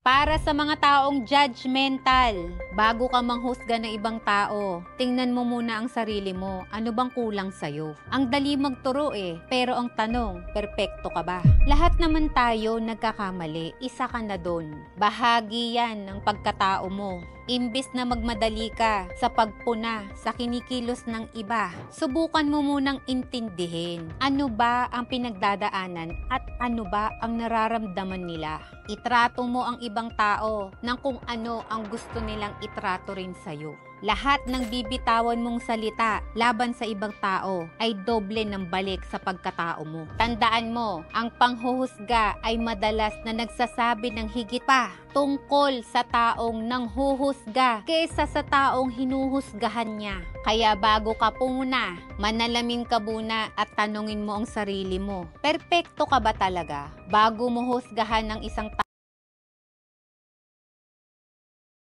Para sa mga taong judgmental, bago ka manghusga ng ibang tao, tingnan mo muna ang sarili mo. Ano bang kulang sa'yo? Ang dali magturo pero ang tanong, perpekto ka ba? Lahat naman tayo nagkakamali, isa ka na doon. Bahagi yan ng pagkatao mo. Imbis na magmadali ka sa pagpuna sa kinikilos ng iba, subukan mo munang intindihin ano ba ang pinagdadaanan at ano ba ang nararamdaman nila. Itrato mo ang ibang tao ng kung ano ang gusto nilang itrato rin sa'yo. Lahat ng bibitawan mong salita laban sa ibang tao ay doble ng balik sa pagkatao mo. Tandaan mo, ang panghuhusga ay madalas na nagsasabi ng higit pa tungkol sa taong nanghuhusga kaysa sa taong hinuhusgahan niya. Kaya bago ka pumuna, manalamin ka muna at tanungin mo ang sarili mo. Perpekto ka ba talaga? Bago mo husgahan ng isang tao,